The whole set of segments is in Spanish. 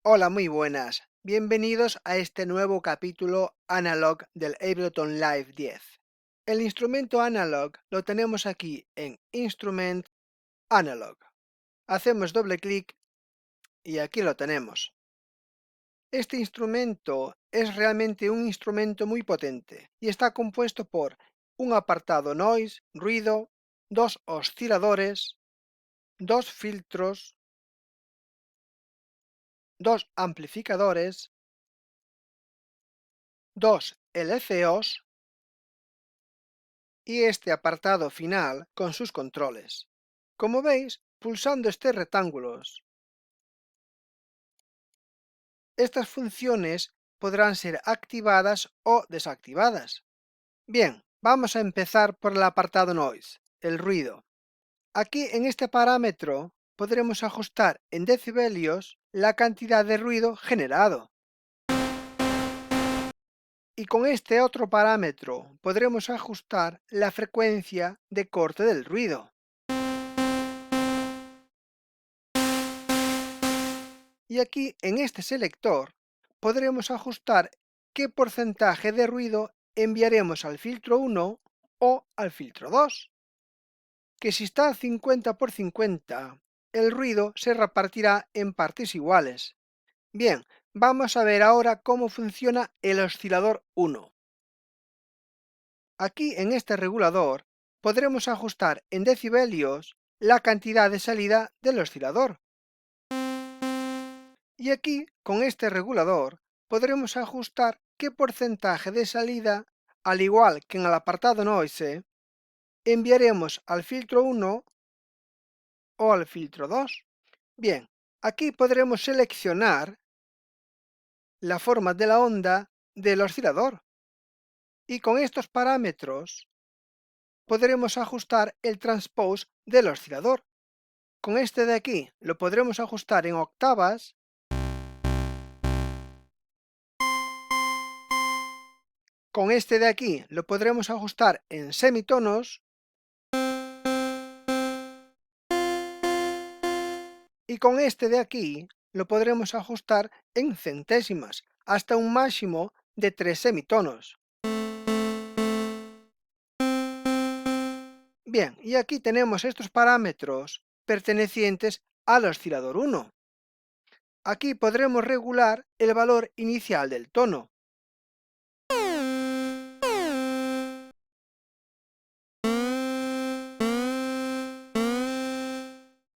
Hola, muy buenas. Bienvenidos a este nuevo capítulo Analog del Ableton Live 10. El instrumento Analog lo tenemos aquí en Instrument Analog. Hacemos doble clic y aquí lo tenemos. Este instrumento es realmente un instrumento muy potente y está compuesto por un apartado Noise, ruido, dos osciladores, dos filtros, dos amplificadores, dos LFOs y este apartado final con sus controles. Como veis, pulsando estos rectángulos, estas funciones podrán ser activadas o desactivadas. Bien, vamos a empezar por el apartado Noise, el ruido. Aquí en este parámetro podremos ajustar en decibelios la cantidad de ruido generado. Y con este otro parámetro podremos ajustar la frecuencia de corte del ruido. Y aquí en este selector podremos ajustar qué porcentaje de ruido enviaremos al filtro 1 o al filtro 2, que si está al 50 por 50, el ruido se repartirá en partes iguales. Bien, vamos a ver ahora cómo funciona el oscilador 1. Aquí en este regulador podremos ajustar en decibelios la cantidad de salida del oscilador. Y aquí, con este regulador, podremos ajustar qué porcentaje de salida, al igual que en el apartado Noise, enviaremos al filtro 1 o al filtro 2. Bien, aquí podremos seleccionar la forma de la onda del oscilador. Y con estos parámetros podremos ajustar el transpose del oscilador. Con este de aquí lo podremos ajustar en octavas. Con este de aquí lo podremos ajustar en semitonos y con este de aquí lo podremos ajustar en centésimas hasta un máximo de 3 semitonos. Bien, y aquí tenemos estos parámetros pertenecientes al oscilador 1. Aquí podremos regular el valor inicial del tono.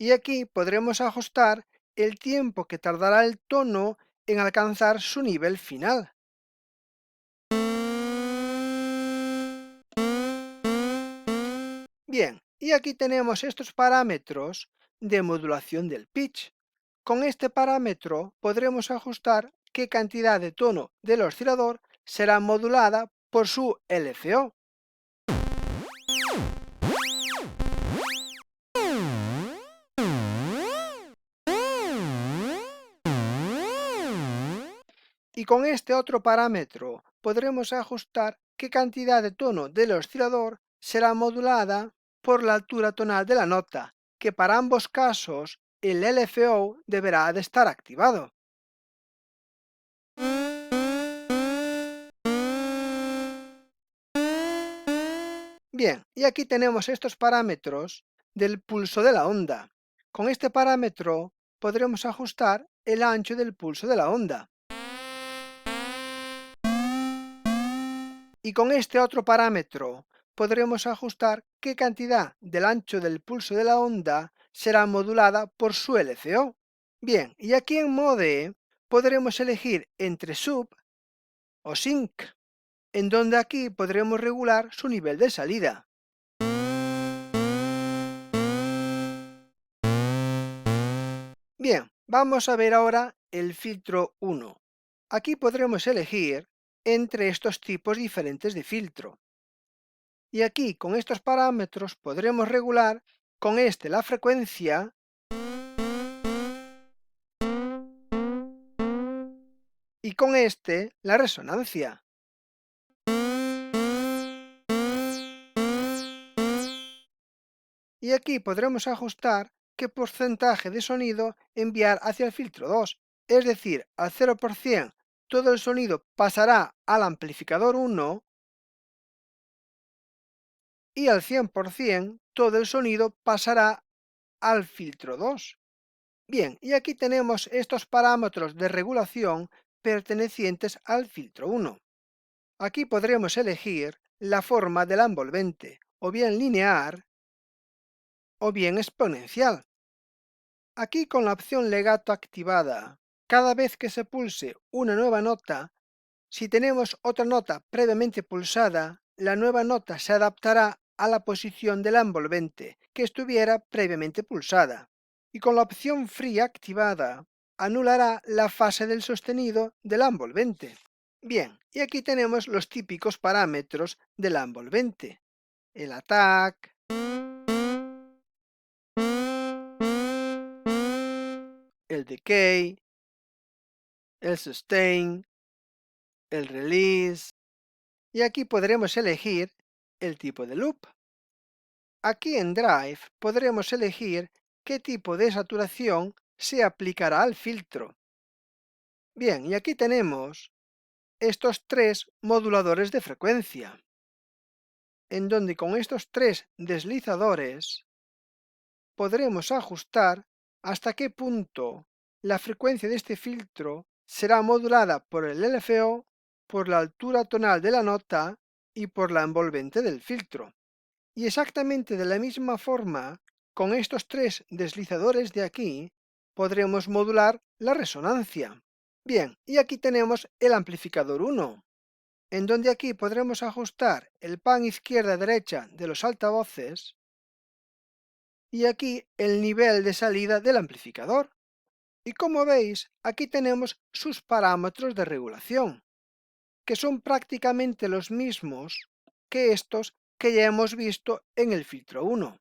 Y aquí podremos ajustar el tiempo que tardará el tono en alcanzar su nivel final. Bien, y aquí tenemos estos parámetros de modulación del pitch. Con este parámetro podremos ajustar qué cantidad de tono del oscilador será modulada por su LFO. Y con este otro parámetro podremos ajustar qué cantidad de tono del oscilador será modulada por la altura tonal de la nota, que para ambos casos el LFO deberá de estar activado. Bien, y aquí tenemos estos parámetros del pulso de la onda. Con este parámetro podremos ajustar el ancho del pulso de la onda. Y con este otro parámetro podremos ajustar qué cantidad del ancho del pulso de la onda será modulada por su LCO. Bien, y aquí en Mode podremos elegir entre Sub o Sync, en donde aquí podremos regular su nivel de salida. Bien, vamos a ver ahora el filtro 1. Aquí podremos elegir entre estos tipos diferentes de filtro. Y aquí con estos parámetros podremos regular con este la frecuencia y con este la resonancia. Y aquí podremos ajustar qué porcentaje de sonido enviar hacia el filtro 2. es decir, al 0% todo el sonido pasará al amplificador 1 y al 100% todo el sonido pasará al filtro 2. Bien, y aquí tenemos estos parámetros de regulación pertenecientes al filtro 1. Aquí podremos elegir la forma de la envolvente, o bien lineal o bien exponencial. Aquí con la opción legato activada, cada vez que se pulse una nueva nota, si tenemos otra nota previamente pulsada, la nueva nota se adaptará a la posición de la envolvente que estuviera previamente pulsada. Y con la opción Free activada, anulará la fase del sostenido de la envolvente. Bien, y aquí tenemos los típicos parámetros de la envolvente: el attack, el decay, el sustain, el release, y aquí podremos elegir el tipo de loop. Aquí en Drive podremos elegir qué tipo de saturación se aplicará al filtro. Bien, y aquí tenemos estos tres moduladores de frecuencia, en donde con estos tres deslizadores podremos ajustar hasta qué punto la frecuencia de este filtro será modulada por el LFO, por la altura tonal de la nota y por la envolvente del filtro. Y exactamente de la misma forma, con estos tres deslizadores de aquí, podremos modular la resonancia. Bien, y aquí tenemos el amplificador 1, en donde aquí podremos ajustar el pan izquierda-derecha de los altavoces y aquí el nivel de salida del amplificador. Y como veis, aquí tenemos sus parámetros de regulación, que son prácticamente los mismos que estos que ya hemos visto en el filtro 1.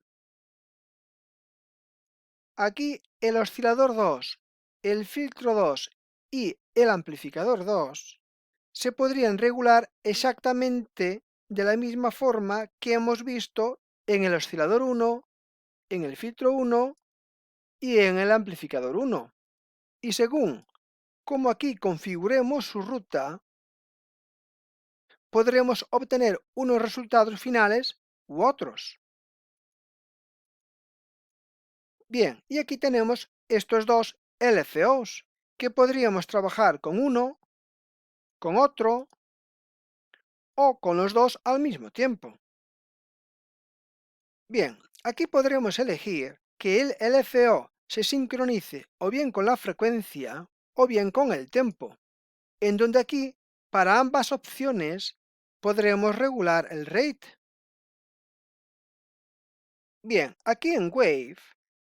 Aquí el oscilador 2, el filtro 2 y el amplificador 2 se podrían regular exactamente de la misma forma que hemos visto en el oscilador 1, en el filtro 1 y en el amplificador 1. Y según cómo aquí configuremos su ruta, podremos obtener unos resultados finales u otros. Bien, y aquí tenemos estos dos LFOs, que podríamos trabajar con uno, con otro o con los dos al mismo tiempo. Bien, aquí podremos elegir que el LFO se sincronice o bien con la frecuencia o bien con el tempo, en donde aquí, para ambas opciones, podremos regular el rate. Bien, aquí en Wave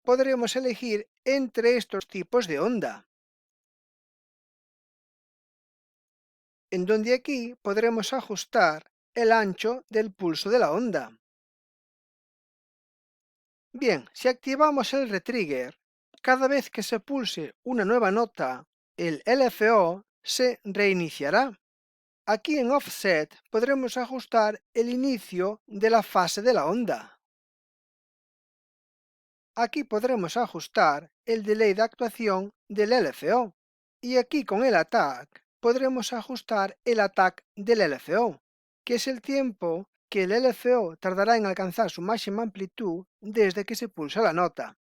podremos elegir entre estos tipos de onda, en donde aquí podremos ajustar el ancho del pulso de la onda. Bien, si activamos el retrigger, cada vez que se pulse una nueva nota, el LFO se reiniciará. Aquí en Offset podremos ajustar el inicio de la fase de la onda. Aquí podremos ajustar el delay de actuación del LFO. Y aquí con el Attack podremos ajustar el Attack del LFO, que es el tiempo que el LFO tardará en alcanzar su máxima amplitud desde que se pulsa la nota.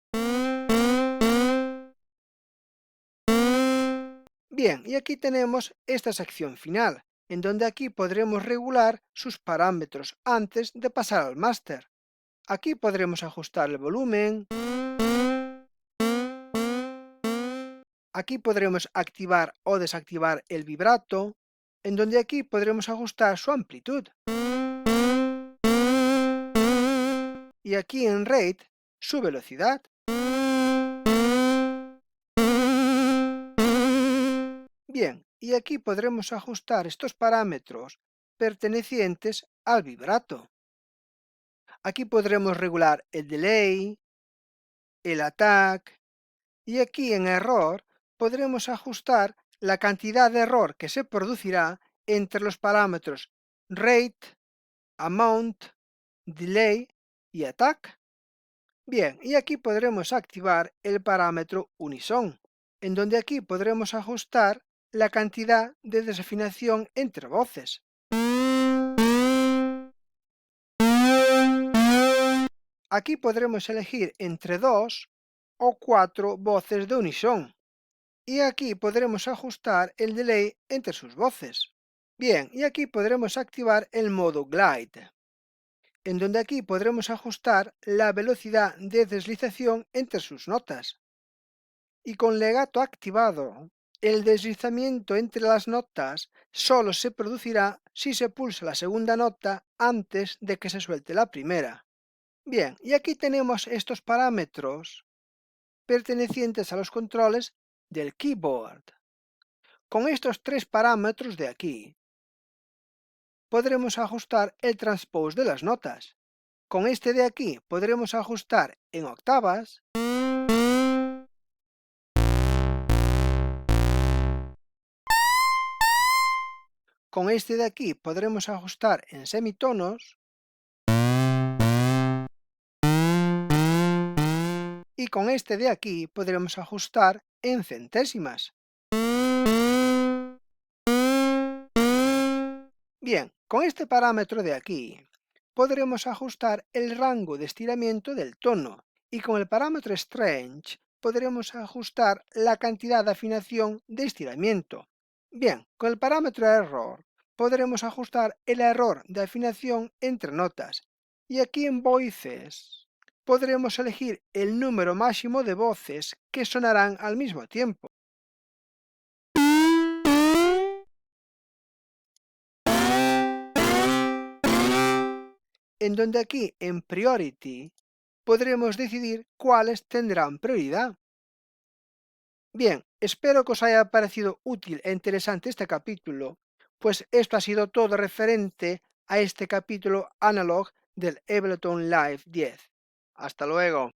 Bien, y aquí tenemos esta sección final, en donde aquí podremos regular sus parámetros antes de pasar al máster. Aquí podremos ajustar el volumen, aquí podremos activar o desactivar el vibrato, en donde aquí podremos ajustar su amplitud. Y aquí en Rate, su velocidad. Bien, y aquí podremos ajustar estos parámetros pertenecientes al vibrato. Aquí podremos regular el delay, el attack, y aquí en error podremos ajustar la cantidad de error que se producirá entre los parámetros rate, amount, delay y attack. Bien, y aquí podremos activar el parámetro unison, en donde aquí podremos ajustar la cantidad de desafinación entre voces. Aquí podremos elegir entre 2 o 4 voces de unison. Y aquí podremos ajustar el delay entre sus voces. Bien, y aquí podremos activar el modo Glide, en donde aquí podremos ajustar la velocidad de deslización entre sus notas. Y con legato activado, el deslizamiento entre las notas solo se producirá si se pulsa la segunda nota antes de que se suelte la primera. Bien, y aquí tenemos estos parámetros pertenecientes a los controles del keyboard. Con estos tres parámetros de aquí, podremos ajustar el transpose de las notas. Con este de aquí podremos ajustar en octavas, con este de aquí podremos ajustar en semitonos y con este de aquí podremos ajustar en centésimas. Bien, con este parámetro de aquí podremos ajustar el rango de estiramiento del tono y con el parámetro Strange podremos ajustar la cantidad de afinación de estiramiento. Bien, con el parámetro Error podremos ajustar el error de afinación entre notas y aquí en Voices podremos elegir el número máximo de voces que sonarán al mismo tiempo. En donde aquí en Priority podremos decidir cuáles tendrán prioridad. Bien, espero que os haya parecido útil e interesante este capítulo, pues esto ha sido todo referente a este capítulo Analog del Ableton Live 10. Hasta luego.